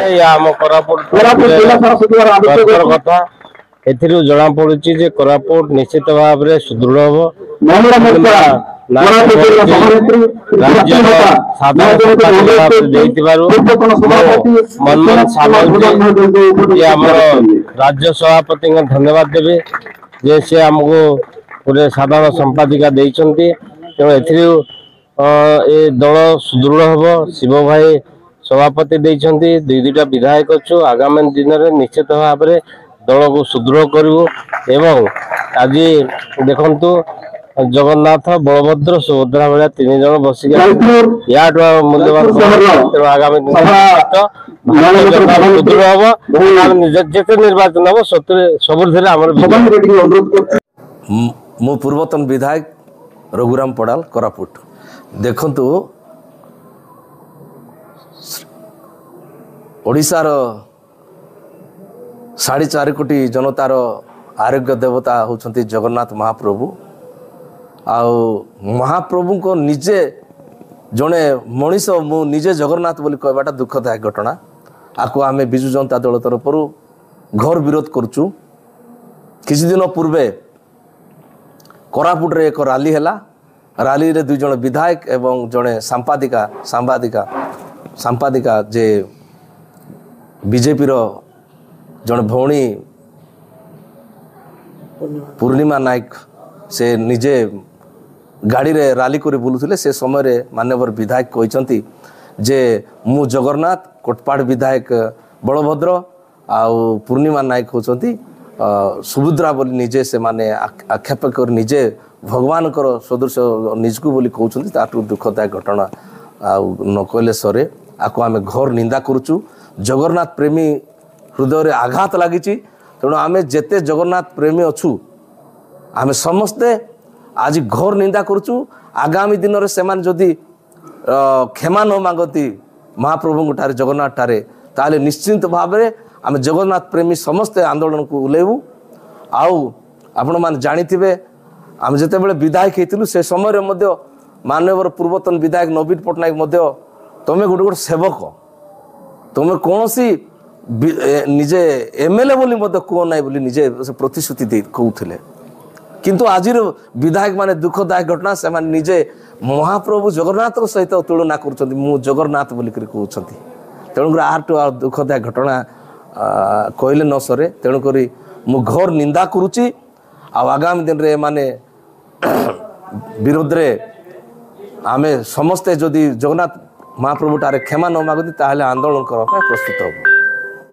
आम कोरापुट कथा एथिरु जणा पडुची जे कोरापुट निश्चित भाव में सुदृढ़ हम मनमोहन सामल राज्य सभापति धन्यवाद देवे जे से आमको गोटे साधारण संपादिका देते तेणु ए दल सुदृढ़ हम शिव भाई सभापति देते दुई दुईटा विधायक अच्छु आगामी दिन में निश्चित भाव में दल को सुदृढ़ करूँ एवं आज देखु जगन्नाथ बलभद्र सुभद्रा भाया तीन जन बसिक या मूल्यवान तेणु आगामी दिन सुदृढ़ हम जिते निर्वाचन हम सब मु पूर्वतन विधायक रघुराम पड़ाल कोरापुट देखंतु ओडिशार 4.5 कोटी जनतार आरोग्य देवता होचंती जगन्नाथ महाप्रभु आउ महाप्रभु को निजे जड़े मनीष मु निजे जगन्नाथ बोली कहबाटा दुखदायक घटना आपको आम विजु जनता दल तरफ घर विरोध करुचु किसी दिन पूर्वे कोरापुट रे एक रैली है रैली रे 2 जन विधायक एवं जड़े सांपादिका जे बीजेपी रो जन भौणी पूर्णिमा नायक से निजे गाड़ी रे रैली कर बुलुले से समय रे माननीय विधायक कहते जे मु जगन्नाथ कोटपाड़ विधायक बलभद्र आउ पूर्णिमा नायक होचंती सुभद्रा बोली निजे से माने आक्षेप कर निजे भगवान कर सदृश निजकू बोली कहते ताठू दुखदायक घटना आउ न कहले सरे आपको आम घर निंदा करुचु जगन्नाथ प्रेमी हृदय रे आघात लगी तेणु आम जेते जगन्नाथ प्रेमी अच्छु आम समस्ते आज घर निंदा करुचु आगामी दिन में से जदि क्षमा न मांगती महाप्रभु ठारे जगन्नाथ ठारे ताले निश्चिंत भाव में आम जगन्नाथ प्रेमी समस्ते आंदोलन को उलेबू आउ आपण मान जानिथिबे आम जेते बेले विधायक हेतिलु से समय रे मध्य माननीय पूर्वतन विधायक नवीन पट्टनायक मध्य तमे गोटे सेवक तमे कौनसी निजे एमएलए बोली मध्य कह ना बोली निजे प्रतिश्रुति दे कहते किंतु आज विधायक माने दुखदायक घटना से माने निजे महाप्रभु जगन्नाथ सहित तुलना कर जगन्नाथ बोलिक कहते तेणुक आठ दुखदायक घटना कहले न सरे तेणुक मु घर निंदा करुच्ची आगामी दिन में माने विरोध रे आमे समस्ते जदि जगन्नाथ महाप्रभु ठारे क्षमा न मागती ताहले आंदोलन करने प्रस्तुत हो।